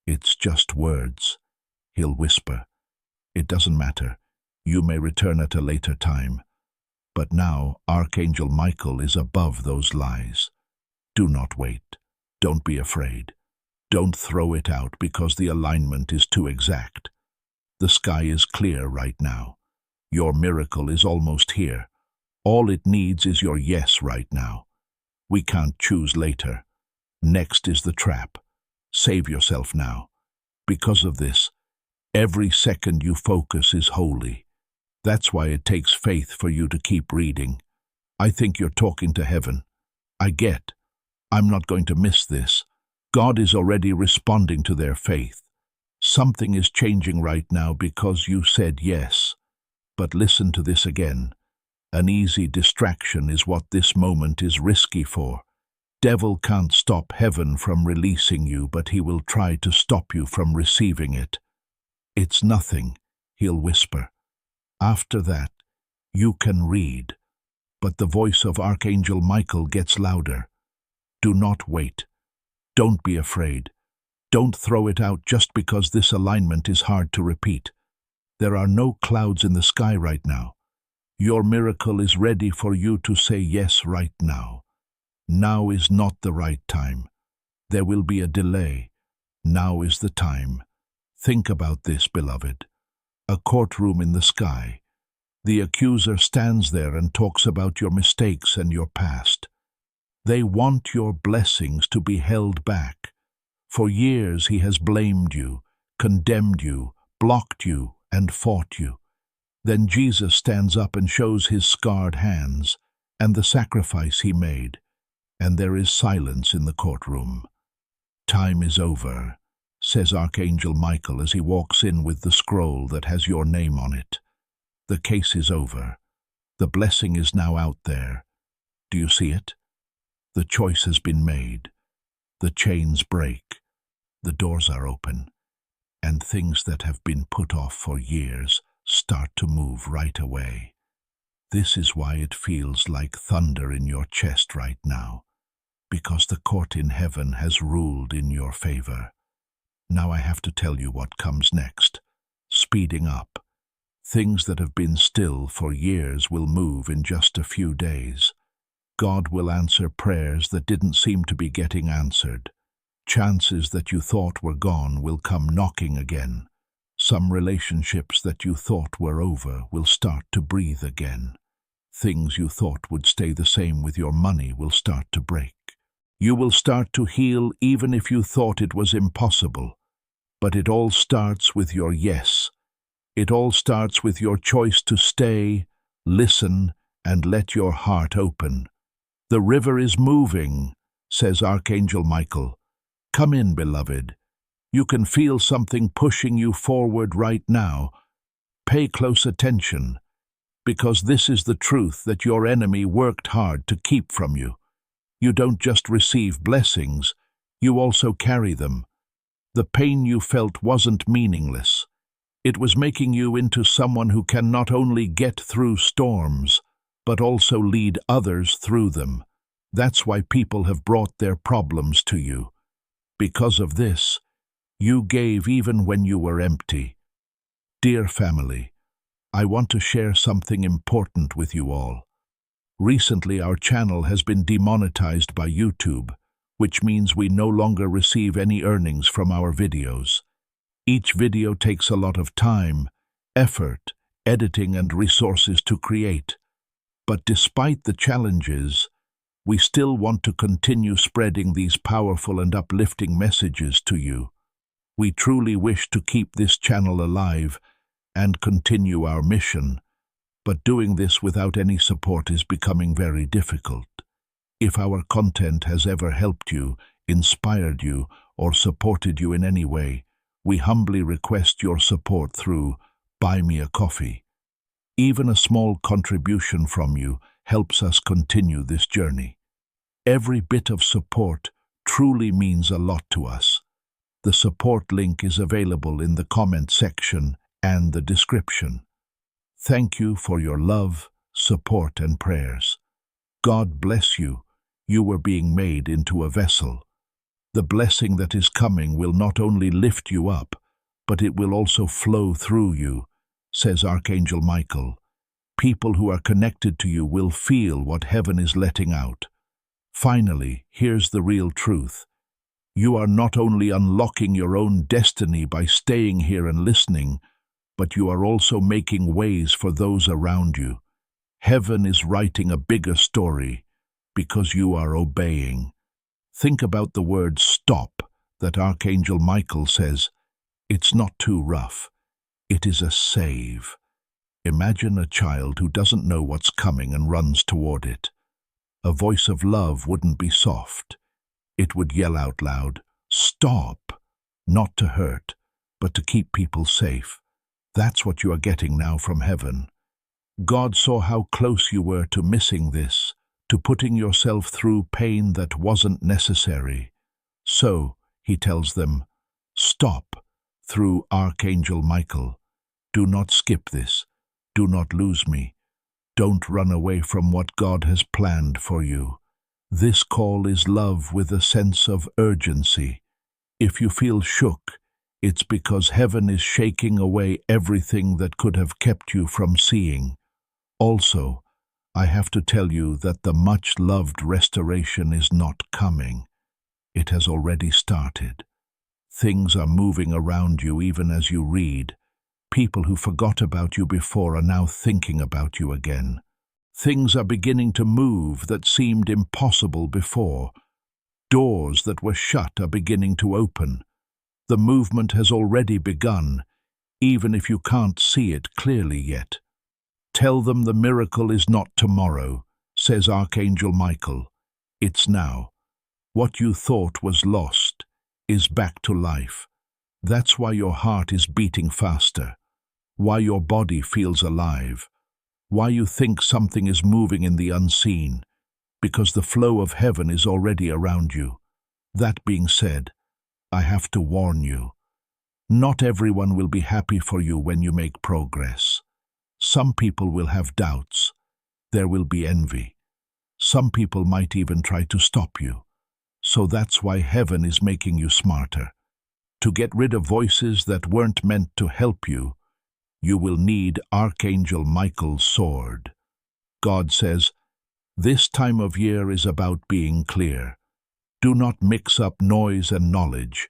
It's just words. He'll whisper. It doesn't matter. You may return at a later time. But now Archangel Michael is above those lies. Do not wait. Don't be afraid. Don't throw it out because the alignment is too exact. The sky is clear right now. Your miracle is almost here. All it needs is your yes right now. We can't choose later. Next is the trap. Save yourself now. Because of this, every second you focus is holy. That's why it takes faith for you to keep reading. I think you're talking to heaven. I get. I'm not going to miss this. God is already responding to their faith. Something is changing right now because you said yes. But listen to this again. An easy distraction is what this moment is risky for. Devil can't stop heaven from releasing you, but he will try to stop you from receiving it. It's nothing, he'll whisper. After that, you can read. But the voice of Archangel Michael gets louder. Do not wait. Don't be afraid. Don't throw it out just because this alignment is hard to repeat. There are no clouds in the sky right now. Your miracle is ready for you to say yes right now. Now is not the right time. There will be a delay. Now is the time. Think about this, beloved. A courtroom in the sky. The accuser stands there and talks about your mistakes and your past. They want your blessings to be held back. For years he has blamed you, condemned you, blocked you, and fought you. Then Jesus stands up and shows his scarred hands and the sacrifice he made, and there is silence in the courtroom. Time is over, says Archangel Michael as he walks in with the scroll that has your name on it. The case is over. The blessing is now out there. Do you see it? The choice has been made. The chains break. The doors are open. And things that have been put off for years start to move right away. This is why it feels like thunder in your chest right now, because the court in heaven has ruled in your favor. Now I have to tell you what comes next. Speeding up. Things that have been still for years will move in just a few days. God will answer prayers that didn't seem to be getting answered. Chances that you thought were gone will come knocking again. Some relationships that you thought were over will start to breathe again. Things you thought would stay the same with your money will start to break. You will start to heal even if you thought it was impossible. But it all starts with your yes. It all starts with your choice to stay, listen, and let your heart open. The river is moving, says Archangel Michael. Come in, beloved. You can feel something pushing you forward right now. Pay close attention, because this is the truth that your enemy worked hard to keep from you. You don't just receive blessings, you also carry them. The pain you felt wasn't meaningless. It was making you into someone who can not only get through storms, but also lead others through them. That's why people have brought their problems to you. Because of this, you gave even when you were empty. Dear family, I want to share something important with you all. Recently, our channel has been demonetized by YouTube, which means we no longer receive any earnings from our videos. Each video takes a lot of time, effort, editing, and resources to create. But despite the challenges, we still want to continue spreading these powerful and uplifting messages to you. We truly wish to keep this channel alive and continue our mission, but doing this without any support is becoming very difficult. If our content has ever helped you, inspired you, or supported you in any way, we humbly request your support through Buy Me a Coffee. Even a small contribution from you helps us continue this journey. Every bit of support truly means a lot to us. The support link is available in the comment section and the description. Thank you for your love, support, and prayers. God bless you. You were being made into a vessel. The blessing that is coming will not only lift you up, but it will also flow through you, says Archangel Michael. People who are connected to you will feel what heaven is letting out. Finally, here's the real truth. You are not only unlocking your own destiny by staying here and listening, but you are also making ways for those around you. Heaven is writing a bigger story because you are obeying. Think about the word stop that Archangel Michael says. It's not too rough. It is a save. Imagine a child who doesn't know what's coming and runs toward it. A voice of love wouldn't be soft. It would yell out loud, "Stop!" Not to hurt, but to keep people safe. That's what you are getting now from heaven. God saw how close you were to missing this, to putting yourself through pain that wasn't necessary. So, he tells them, "Stop," through Archangel Michael. Do not skip this. Do not lose me. Don't run away from what God has planned for you. This call is love with a sense of urgency. If you feel shook, it's because heaven is shaking away everything that could have kept you from seeing. Also, I have to tell you that the much-loved restoration is not coming. It has already started. Things are moving around you even as you read. People who forgot about you before are now thinking about you again. Things are beginning to move that seemed impossible before. Doors that were shut are beginning to open. The movement has already begun, even if you can't see it clearly yet. Tell them the miracle is not tomorrow, says Archangel Michael. It's now. What you thought was lost is back to life. That's why your heart is beating faster, why your body feels alive, why you think something is moving in the unseen, because the flow of heaven is already around you. That being said, I have to warn you. Not everyone will be happy for you when you make progress. Some people will have doubts. There will be envy. Some people might even try to stop you. So that's why heaven is making you smarter. To get rid of voices that weren't meant to help you, you will need Archangel Michael's sword. God says, this time of year is about being clear. Do not mix up noise and knowledge.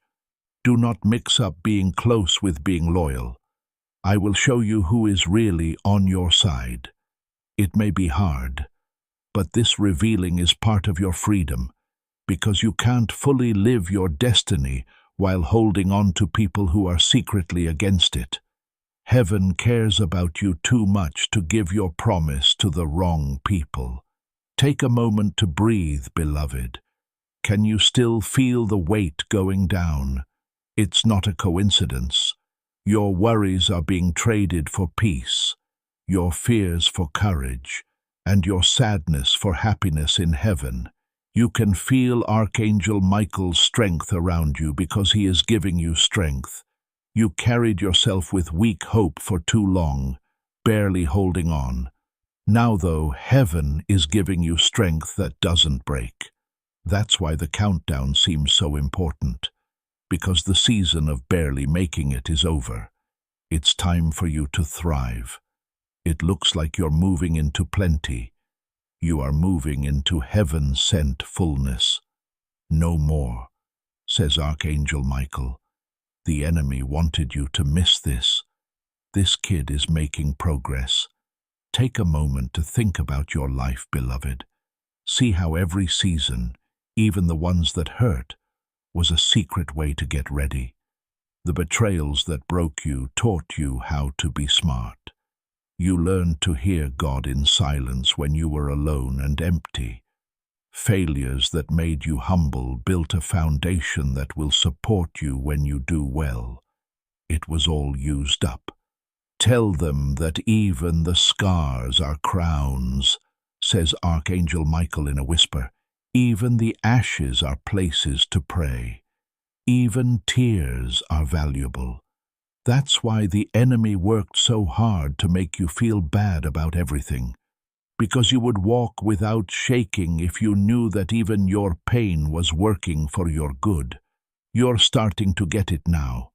Do not mix up being close with being loyal. I will show you who is really on your side. It may be hard, but this revealing is part of your freedom, because you can't fully live your destiny while holding on to people who are secretly against it. Heaven cares about you too much to give your promise to the wrong people. Take a moment to breathe, beloved. Can you still feel the weight going down? It's not a coincidence. Your worries are being traded for peace, your fears for courage, and your sadness for happiness in heaven. You can feel Archangel Michael's strength around you because he is giving you strength. You carried yourself with weak hope for too long, barely holding on. Now, though, heaven is giving you strength that doesn't break. That's why the countdown seems so important, because the season of barely making it is over. It's time for you to thrive. It looks like you're moving into plenty. You are moving into heaven-sent fullness. No more, says Archangel Michael. The enemy wanted you to miss this. This kid is making progress. Take a moment to think about your life, beloved. See how every season, even the ones that hurt, was a secret way to get ready. The betrayals that broke you taught you how to be smart. You learned to hear God in silence when you were alone and empty. Failures that made you humble built a foundation that will support you when you do well. It was all used up. Tell them that even the scars are crowns, says Archangel Michael in a whisper. Even the ashes are places to pray. Even tears are valuable. That's why the enemy worked so hard to make you feel bad about everything. Because you would walk without shaking if you knew that even your pain was working for your good. You're starting to get it now.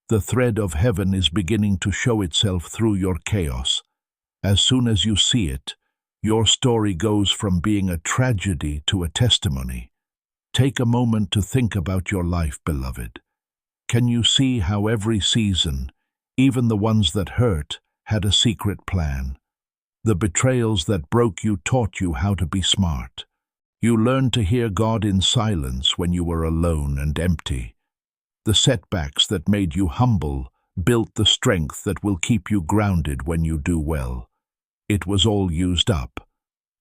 The thread of heaven is beginning to show itself through your chaos. As soon as you see it, your story goes from being a tragedy to a testimony. Take a moment to think about your life, beloved. Can you see how every season, even the ones that hurt, had a secret plan? The betrayals that broke you taught you how to be smart. You learned to hear God in silence when you were alone and empty. The setbacks that made you humble built the strength that will keep you grounded when you do well. It was all used up.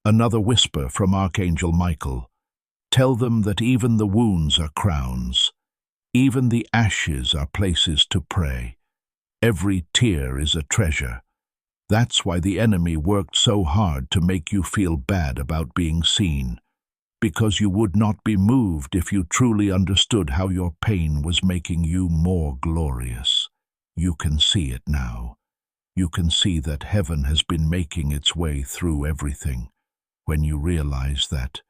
Another whisper from Archangel Michael. Tell them that even the wounds are crowns. Even the ashes are places to pray. Every tear is a treasure. That's why the enemy worked so hard to make you feel bad about being seen. Because you would not be moved if you truly understood how your pain was making you more glorious. You can see it now. You can see that heaven has been making its way through everything. When you realize that,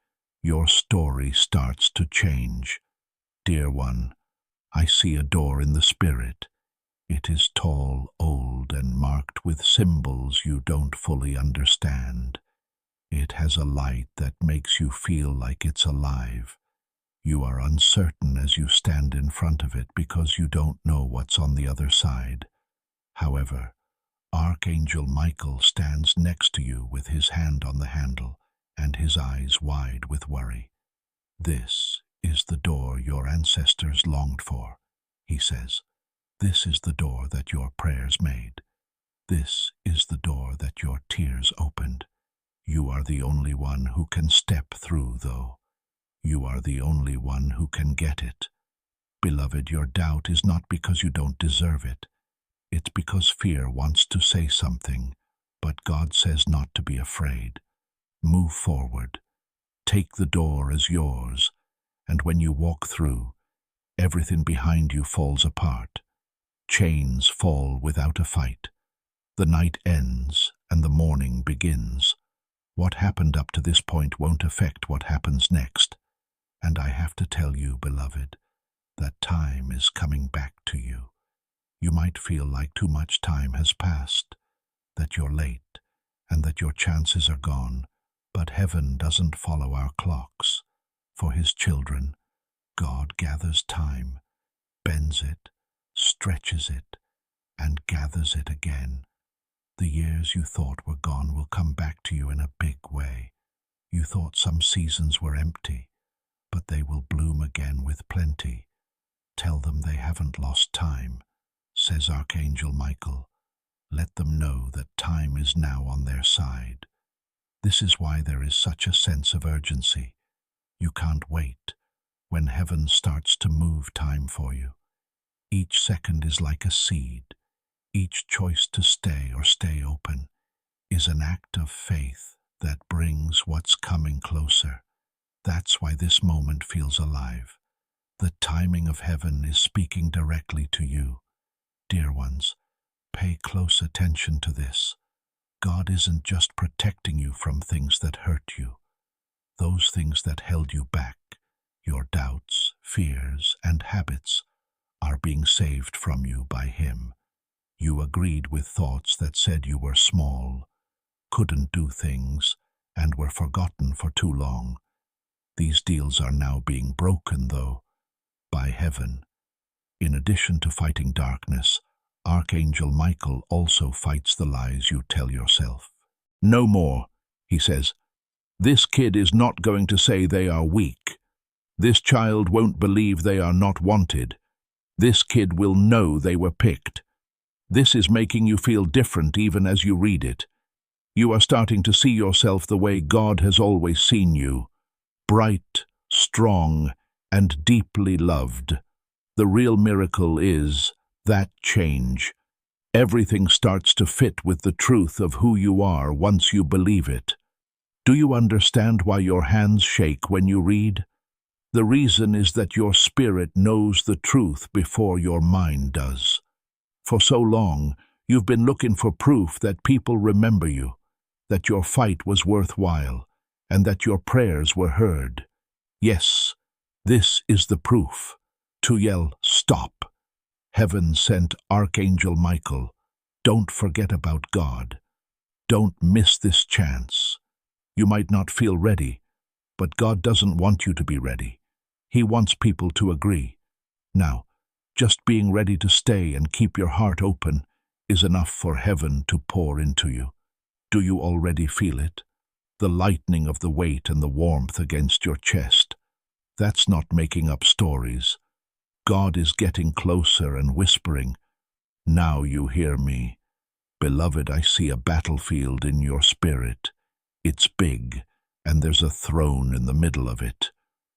your story starts to change. Dear one, I see a door in the spirit. It is tall, old, and marked with symbols you don't fully understand. It has a light that makes you feel like it's alive. You are uncertain as you stand in front of it because you don't know what's on the other side. However, Archangel Michael stands next to you with his hand on the handle and his eyes wide with worry. This is the door your ancestors longed for, he says. This is the door that your prayers made. This is the door that your tears opened. You are the only one who can step through, though. You are the only one who can get it. Beloved, your doubt is not because you don't deserve it. It's because fear wants to say something, but God says not to be afraid. Move forward. Take the door as yours, and when you walk through, everything behind you falls apart. Chains fall without a fight. The night ends and the morning begins. What happened up to this point won't affect what happens next. And I have to tell you, beloved, that time is coming back to you. You might feel like too much time has passed, that you're late, and that your chances are gone. But heaven doesn't follow our clocks. For his children, God gathers time, bends it, stretches it, and gathers it again. The years you thought were gone will come back to you in a big way. You thought some seasons were empty, but they will bloom again with plenty. Tell them they haven't lost time, says Archangel Michael. Let them know that time is now on their side. This is why there is such a sense of urgency. You can't wait when heaven starts to move time for you. Each second is like a seed. Each choice to stay or stay open is an act of faith that brings what's coming closer. That's why this moment feels alive. The timing of heaven is speaking directly to you. Dear ones, pay close attention to this. God isn't just protecting you from things that hurt you. Those things that held you back, your doubts, fears, and habits, are being saved from you by Him. You agreed with thoughts that said you were small, couldn't do things, and were forgotten for too long. These deals are now being broken, though, by heaven. In addition to fighting darkness, Archangel Michael also fights the lies you tell yourself. No more, he says. This kid is not going to say they are weak. This child won't believe they are not wanted. This kid will know they were picked. This is making you feel different even as you read it. You are starting to see yourself the way God has always seen you. Bright, strong, and deeply loved. The real miracle is that change. Everything starts to fit with the truth of who you are once you believe it. Do you understand why your hands shake when you read? The reason is that your spirit knows the truth before your mind does. For so long, you've been looking for proof that people remember you, that your fight was worthwhile, and that your prayers were heard. Yes, this is the proof. To yell, "Stop!" Heaven sent Archangel Michael. Don't forget about God. Don't miss this chance. You might not feel ready, but God doesn't want you to be ready. He wants people to agree. Now, just being ready to stay and keep your heart open is enough for heaven to pour into you. Do you already feel it? The lightening of the weight and the warmth against your chest. That's not making up stories. God is getting closer and whispering, "Now you hear me. Beloved, I see a battlefield in your spirit. It's big, and there's a throne in the middle of it.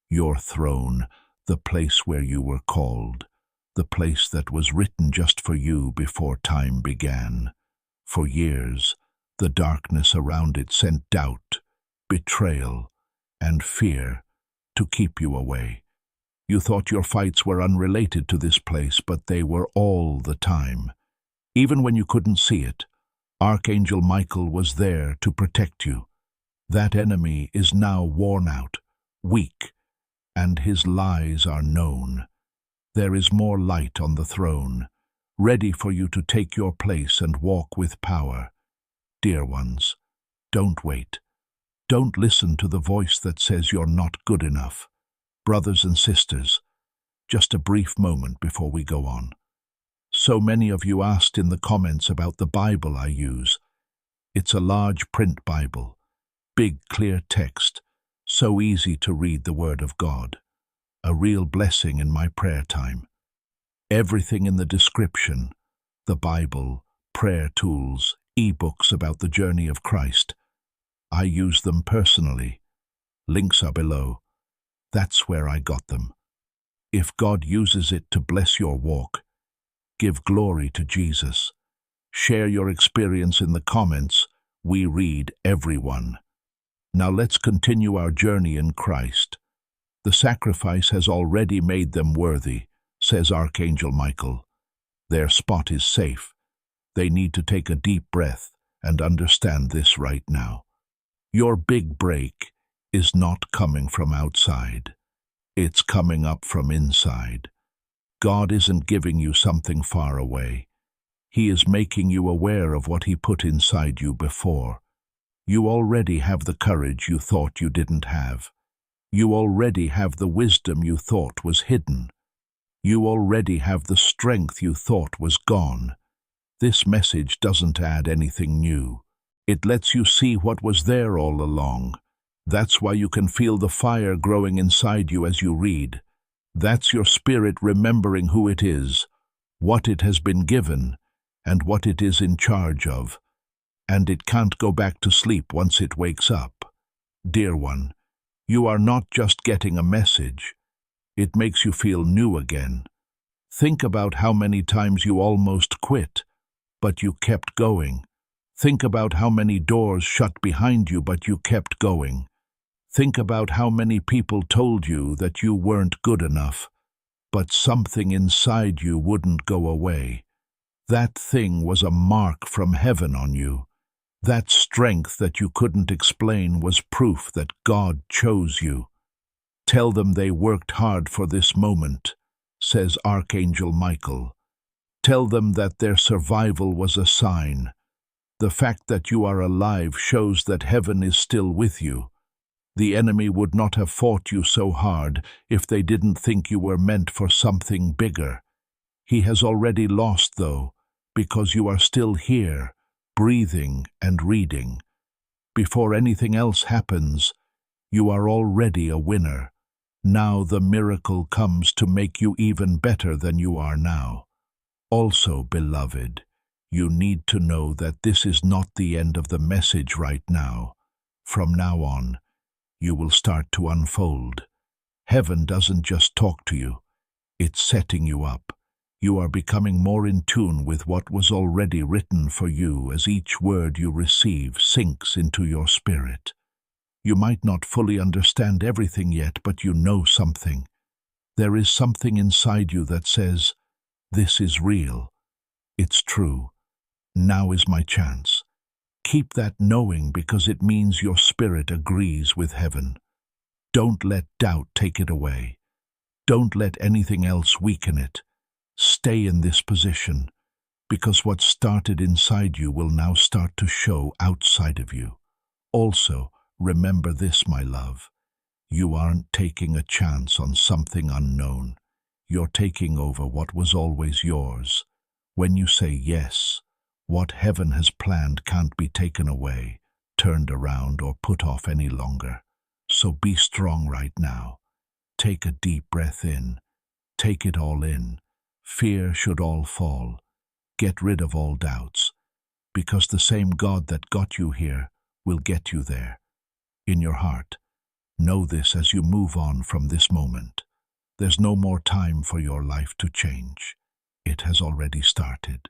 Your throne, the place where you were called, the place that was written just for you before time began. For years, the darkness around it sent doubt, betrayal, and fear to keep you away. You thought your fights were unrelated to this place, but they were all the time. Even when you couldn't see it, Archangel Michael was there to protect you. That enemy is now worn out, weak, and his lies are known. There is more light on the throne, ready for you to take your place and walk with power. Dear ones, don't wait. Don't listen to the voice that says you're not good enough. Brothers and sisters, just a brief moment before we go on. So many of you asked in the comments about the Bible I use. It's a large print Bible, big clear text, so easy to read the Word of God. A real blessing in my prayer time. Everything in the description, the Bible, prayer tools, e-books about the journey of Christ. I use them personally. Links are below. That's where I got them. If God uses it to bless your walk, give glory to Jesus. Share your experience in the comments. We read everyone. Now let's continue our journey in Christ. The sacrifice has already made them worthy, says Archangel Michael. Their spot is safe. They need to take a deep breath and understand this right now. Your big break is not coming from outside. It's coming up from inside. God isn't giving you something far away. He is making you aware of what He put inside you before. You already have the courage you thought you didn't have. You already have the wisdom you thought was hidden. You already have the strength you thought was gone. This message doesn't add anything new. It lets you see what was there all along. That's why you can feel the fire growing inside you as you read. That's your spirit remembering who it is, what it has been given, and what it is in charge of. And it can't go back to sleep once it wakes up. Dear one, you are not just getting a message. It makes you feel new again. Think about how many times you almost quit, but you kept going. Think about how many doors shut behind you, but you kept going. Think about how many people told you that you weren't good enough, but something inside you wouldn't go away. That thing was a mark from heaven on you. That strength that you couldn't explain was proof that God chose you. Tell them they worked hard for this moment, says Archangel Michael. Tell them that their survival was a sign. The fact that you are alive shows that heaven is still with you. The enemy would not have fought you so hard if they didn't think you were meant for something bigger. He has already lost, though, because you are still here, breathing and reading. Before anything else happens, you are already a winner. Now the miracle comes to make you even better than you are now. Also, beloved, you need to know that this is not the end of the message right now. From now on, you will start to unfold. Heaven doesn't just talk to you, it's setting you up. You are becoming more in tune with what was already written for you as each word you receive sinks into your spirit. You might not fully understand everything yet, but you know something. There is something inside you that says, "This is real. It's true. Now is my chance." Keep that knowing because it means your spirit agrees with heaven. Don't let doubt take it away. Don't let anything else weaken it. Stay in this position, because what started inside you will now start to show outside of you. Also, remember this, my love. You aren't taking a chance on something unknown. You're taking over what was always yours. When you say yes, what heaven has planned can't be taken away, turned around, or put off any longer. So be strong right now. Take a deep breath in. Take it all in. Fear should all fall. Get rid of all doubts, because the same God that got you here will get you there. In your heart, know this as you move on from this moment. There's no more time for your life to change. It has already started.